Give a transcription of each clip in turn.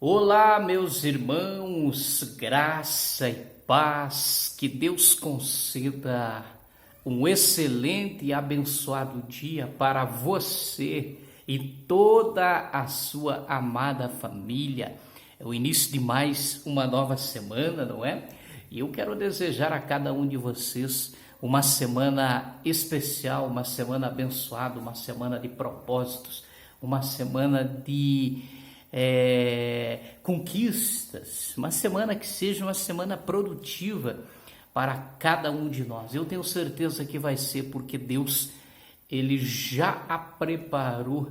Olá, meus irmãos, graça e paz, que Deus conceda um excelente e abençoado dia para você e toda a sua amada família. É o início de mais uma nova semana, não é? E eu quero desejar a cada um de vocês uma semana especial, uma semana abençoada, uma semana de propósitos, uma semana de conquistas, uma semana que seja uma semana produtiva para cada um de nós. Eu tenho certeza que vai ser, porque Deus, Ele já a preparou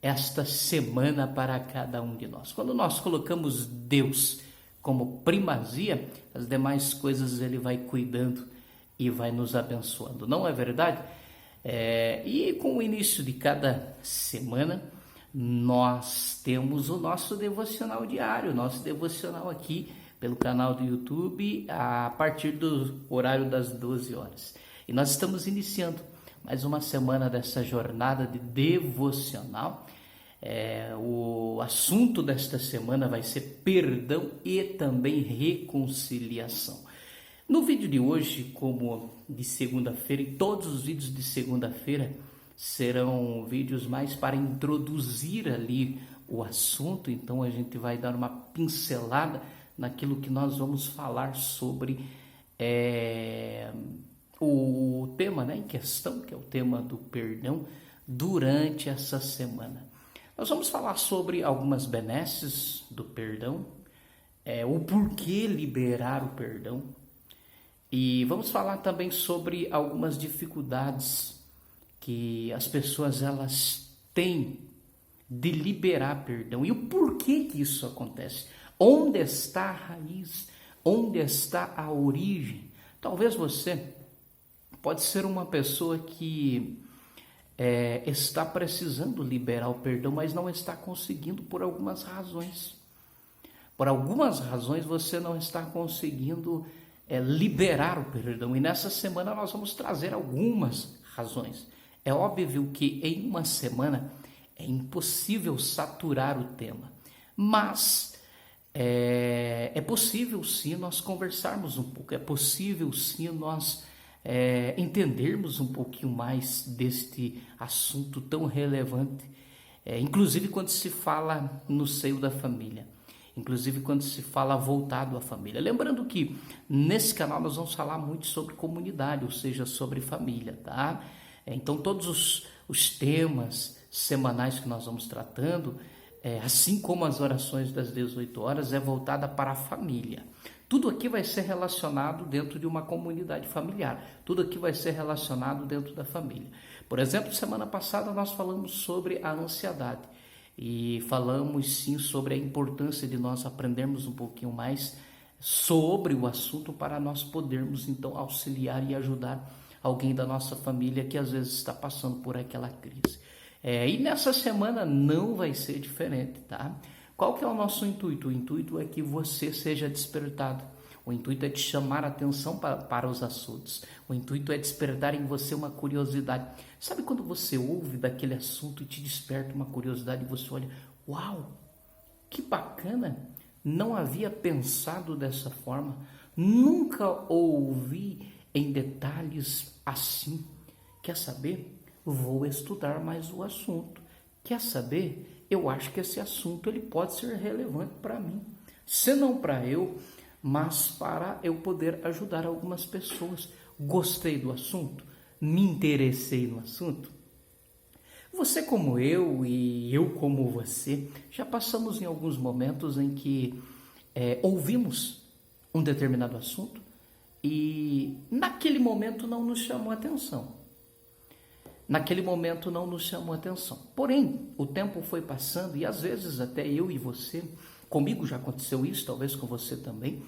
esta semana para cada um de nós. Quando nós colocamos Deus como primazia, as demais coisas Ele vai cuidando e vai nos abençoando, não é verdade? E com o início de cada semana, nós temos o nosso devocional diário, nosso devocional aqui pelo canal do YouTube a partir do horário das 12 horas. E nós estamos iniciando mais uma semana dessa jornada de devocional. O assunto desta semana vai ser perdão e também reconciliação. No vídeo de hoje, como de segunda-feira, e todos os vídeos de segunda-feira serão vídeos mais para introduzir ali o assunto, então a gente vai dar uma pincelada naquilo que nós vamos falar sobre o tema, em questão, que é o tema do perdão, durante essa semana. Nós vamos falar sobre algumas benesses do perdão, o porquê liberar o perdão, e vamos falar também sobre algumas dificuldades que as pessoas elas têm de liberar perdão e o porquê que isso acontece. Onde está a raiz? Onde está a origem? Talvez você pode ser uma pessoa que está precisando liberar o perdão, mas não está conseguindo por algumas razões. Por algumas razões você não está conseguindo liberar o perdão. E nessa semana nós vamos trazer algumas razões. É óbvio que em uma semana é impossível saturar o tema, mas é possível sim nós conversarmos um pouco, é possível sim nós entendermos um pouquinho mais deste assunto tão relevante, inclusive quando se fala no seio da família, inclusive quando se fala voltado à família. Lembrando que nesse canal nós vamos falar muito sobre comunidade, ou seja, sobre família, tá? Então todos os temas semanais que nós vamos tratando, assim como as orações das 18 horas, é voltada para a família. Tudo aqui vai ser relacionado dentro de uma comunidade familiar. Tudo aqui vai ser relacionado dentro da família. Por exemplo, semana passada nós falamos sobre a ansiedade. E falamos sim sobre a importância de nós aprendermos um pouquinho mais sobre o assunto para nós podermos então auxiliar e ajudar alguém da nossa família que às vezes está passando por aquela crise. E nessa semana não vai ser diferente, tá? Qual que é o nosso intuito? O intuito é que você seja despertado. O intuito é de chamar a atenção para os assuntos. O intuito é despertar em você uma curiosidade. Sabe quando você ouve daquele assunto e te desperta uma curiosidade e você olha, uau, que bacana, não havia pensado dessa forma, nunca ouvi em detalhes assim. Quer saber? Vou estudar mais o assunto. Quer saber? Eu acho que esse assunto ele pode ser relevante para mim. Se não para eu, mas para eu poder ajudar algumas pessoas. Gostei do assunto? Me interessei no assunto? Você como eu e eu como você, já passamos em alguns momentos em que ouvimos um determinado assunto e naquele momento não nos chamou atenção. Naquele momento não nos chamou atenção. Porém, o tempo foi passando e às vezes até eu e você, comigo já aconteceu isso, talvez com você também,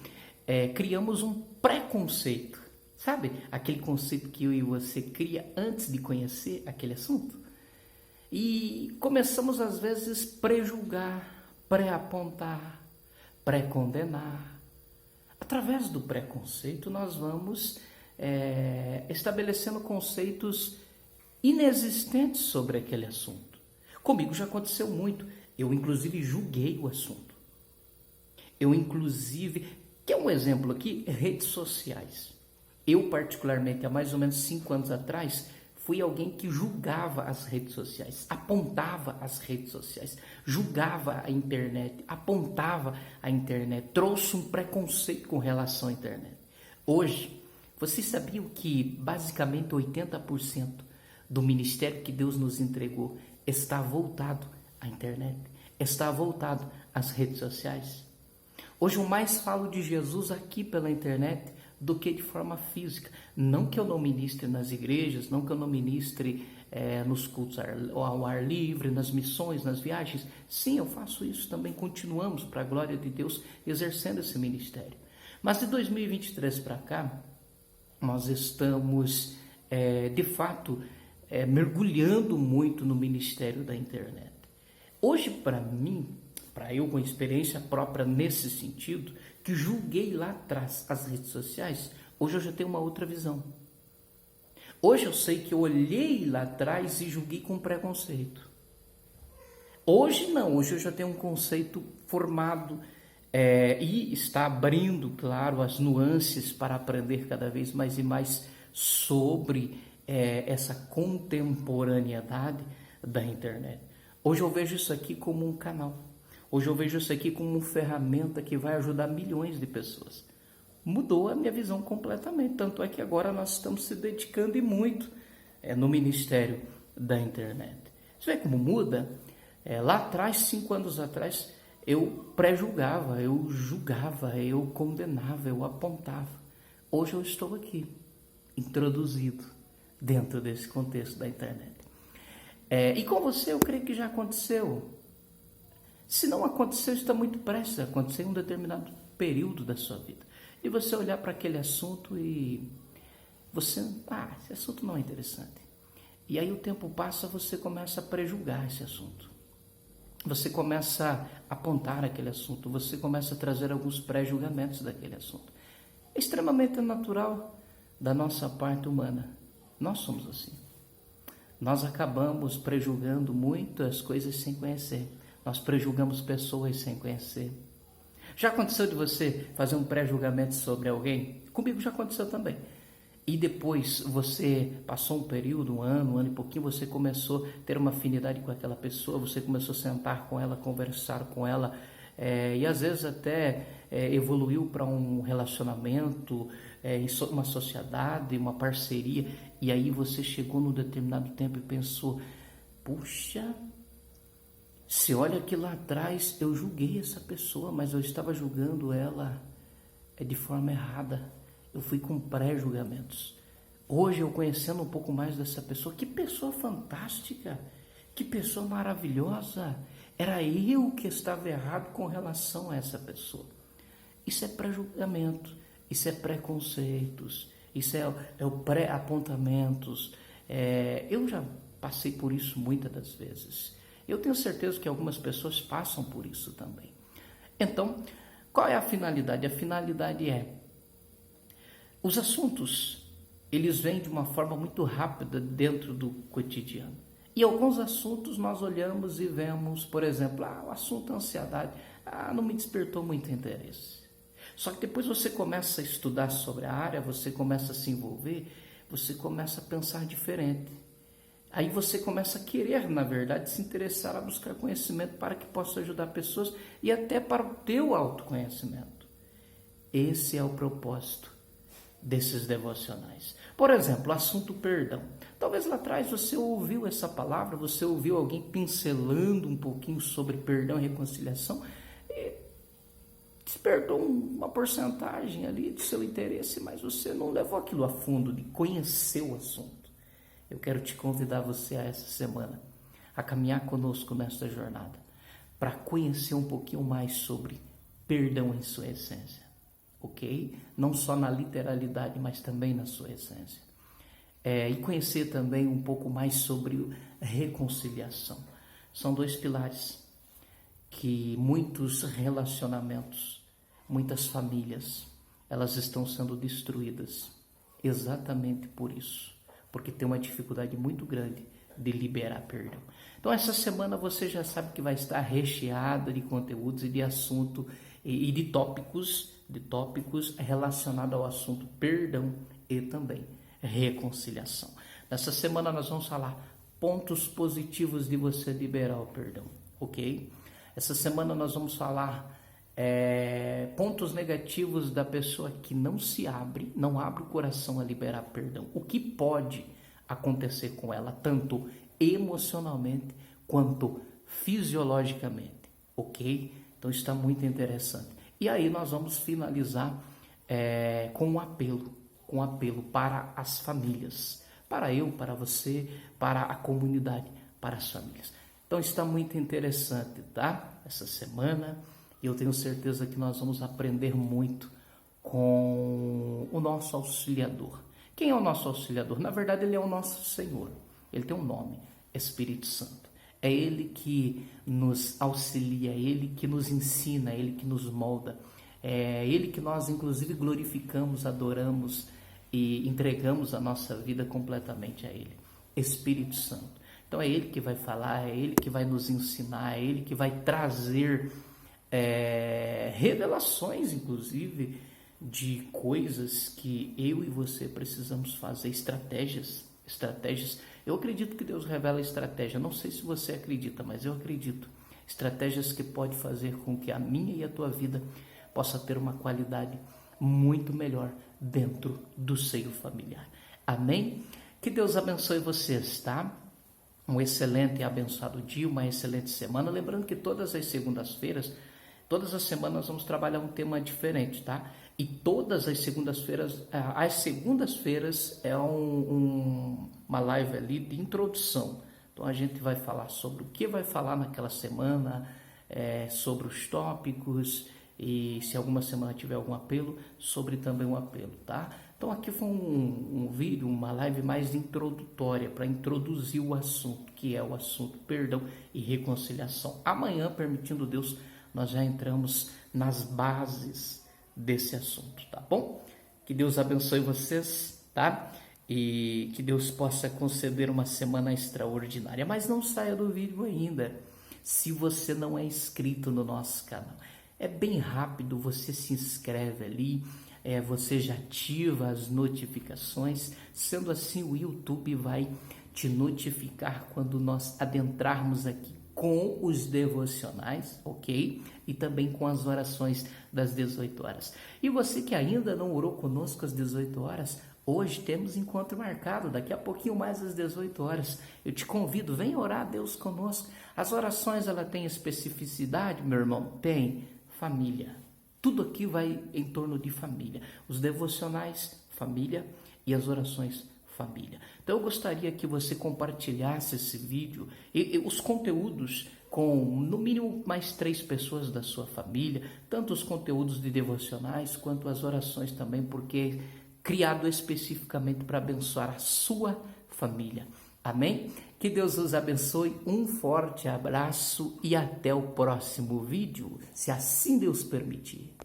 criamos um preconceito. Sabe? Aquele conceito que eu e você cria antes de conhecer aquele assunto. E começamos às vezes pré-julgar, pré-apontar, pré-condenar. Através do preconceito nós vamos estabelecendo conceitos inexistentes sobre aquele assunto. Comigo já aconteceu muito. Eu inclusive julguei o assunto. Eu, inclusive, quer um exemplo aqui? Redes sociais. Eu, particularmente, há mais ou menos 5 anos atrás, fui alguém que julgava as redes sociais, apontava as redes sociais, julgava a internet, apontava a internet, trouxe um preconceito com relação à internet. Hoje, vocês sabiam que basicamente 80% do ministério que Deus nos entregou está voltado à internet, está voltado às redes sociais? Hoje eu mais falo de Jesus aqui pela internet do que de forma física. Não que eu não ministre nas igrejas, não que eu não ministre nos cultos ao ar livre, nas missões, nas viagens. Sim, eu faço isso também, continuamos, para a glória de Deus, exercendo esse ministério. Mas de 2023 para cá, nós estamos, de fato, mergulhando muito no ministério da internet. Hoje, para mim, para eu com experiência própria nesse sentido, que julguei lá atrás as redes sociais, hoje eu já tenho uma outra visão. Hoje eu sei que eu olhei lá atrás e julguei com preconceito. Hoje não, hoje eu já tenho um conceito formado e está abrindo, claro, as nuances para aprender cada vez mais e mais sobre essa contemporaneidade da internet. Hoje eu vejo isso aqui como um canal. Hoje eu vejo isso aqui como uma ferramenta que vai ajudar milhões de pessoas. Mudou a minha visão completamente, tanto é que agora nós estamos se dedicando e muito no ministério da internet. Você vê como muda? Lá atrás, 5 anos atrás, eu pré-julgava, eu julgava, eu condenava, eu apontava. Hoje eu estou aqui, introduzido dentro desse contexto da internet. E com você eu creio que já aconteceu. Se não aconteceu, está muito prestes a acontecer em um determinado período da sua vida. E você olhar para aquele assunto e você, esse assunto não é interessante. E aí o tempo passa, você começa a prejulgar esse assunto. Você começa a apontar aquele assunto, você começa a trazer alguns pré-julgamentos daquele assunto. É extremamente natural da nossa parte humana. Nós somos assim. Nós acabamos prejulgando muitas coisas sem conhecer. Nós prejulgamos pessoas sem conhecer. Já aconteceu de você fazer um pré-julgamento sobre alguém? Comigo já aconteceu também. E depois você passou um período, um ano e pouquinho, você começou a ter uma afinidade com aquela pessoa, você começou a sentar com ela, conversar com ela, e às vezes até evoluiu para um relacionamento, uma sociedade, uma parceria, e aí você chegou num determinado tempo e pensou, puxa, se olha que lá atrás eu julguei essa pessoa, mas eu estava julgando ela de forma errada. Eu fui com pré-julgamentos. Hoje eu conhecendo um pouco mais dessa pessoa, que pessoa fantástica, que pessoa maravilhosa. Era eu que estava errado com relação a essa pessoa. Isso é pré-julgamento, isso é preconceitos, isso é o pré-apontamentos. Eu já passei por isso muitas das vezes. Eu tenho certeza que algumas pessoas passam por isso também. Então, qual é a finalidade? A finalidade os assuntos, eles vêm de uma forma muito rápida dentro do cotidiano. E alguns assuntos nós olhamos e vemos, por exemplo, o assunto ansiedade, não me despertou muito interesse. Só que depois você começa a estudar sobre a área, você começa a se envolver, você começa a pensar diferente. Aí você começa a querer, na verdade, se interessar a buscar conhecimento para que possa ajudar pessoas e até para o teu autoconhecimento. Esse é o propósito desses devocionais. Por exemplo, assunto perdão. Talvez lá atrás você ouviu essa palavra, você ouviu alguém pincelando um pouquinho sobre perdão e reconciliação e despertou uma porcentagem ali de seu interesse, mas você não levou aquilo a fundo de conhecer o assunto. Eu quero te convidar você a essa semana a caminhar conosco nesta jornada para conhecer um pouquinho mais sobre perdão em sua essência, ok? Não só na literalidade, mas também na sua essência. E conhecer também um pouco mais sobre reconciliação. São 2 pilares que muitos relacionamentos, muitas famílias, elas estão sendo destruídas exatamente por isso. Porque tem uma dificuldade muito grande de liberar perdão. Então essa semana você já sabe que vai estar recheada de conteúdos e de assunto e de tópicos relacionados ao assunto perdão e também reconciliação. Nessa semana nós vamos falar pontos positivos de você liberar o perdão, ok? Essa semana nós vamos falar pontos negativos da pessoa que não abre o coração a liberar perdão. O que pode acontecer com ela, tanto emocionalmente quanto fisiologicamente, ok? Então está muito interessante. E aí nós vamos finalizar com um apelo para as famílias, para eu, para você, para a comunidade, para as famílias. Então está muito interessante, tá? Essa semana eu tenho certeza que nós vamos aprender muito com o nosso auxiliador. Quem é o nosso auxiliador? Na verdade, ele é o nosso Senhor. Ele tem um nome, Espírito Santo. É Ele que nos auxilia, é Ele que nos ensina, é Ele que nos molda. É Ele que nós, inclusive, glorificamos, adoramos e entregamos a nossa vida completamente a Ele. Espírito Santo. Então é Ele que vai falar, é Ele que vai nos ensinar, é Ele que vai trazer revelações, inclusive, de coisas que eu e você precisamos fazer, estratégias. Eu acredito que Deus revela estratégia, não sei se você acredita, mas eu acredito. Estratégias que pode fazer com que a minha e a tua vida possa ter uma qualidade muito melhor dentro do seio familiar. Amém? Que Deus abençoe vocês, tá? Um excelente e abençoado dia, uma excelente semana. Lembrando que todas as segundas-feiras, todas as semanas nós vamos trabalhar um tema diferente, tá? E todas as segundas-feiras é uma live ali de introdução. Então a gente vai falar sobre o que vai falar naquela semana, sobre os tópicos e se alguma semana tiver algum apelo, sobre também um apelo, tá? Então aqui foi um vídeo, uma live mais introdutória para introduzir o assunto, que é o assunto perdão e reconciliação. Amanhã, permitindo Deus, nós já entramos nas bases desse assunto, tá bom? Que Deus abençoe vocês, tá? E que Deus possa conceder uma semana extraordinária. Mas não saia do vídeo ainda, se você não é inscrito no nosso canal. É bem rápido, você se inscreve ali, você já ativa as notificações. Sendo assim, o YouTube vai te notificar quando nós adentrarmos aqui com os devocionais, ok? E também com as orações das 18 horas. E você que ainda não orou conosco às 18 horas, hoje temos encontro marcado, daqui a pouquinho mais às 18 horas. Eu te convido, vem orar a Deus conosco. As orações, ela tem especificidade, meu irmão? Tem. Família. Tudo aqui vai em torno de família. Os devocionais, família, e as orações, família. Então eu gostaria que você compartilhasse esse vídeo e os conteúdos com no mínimo mais 3 pessoas da sua família, tanto os conteúdos de devocionais quanto as orações também, porque é criado especificamente para abençoar a sua família. Amém? Que Deus os abençoe, um forte abraço e até o próximo vídeo, se assim Deus permitir.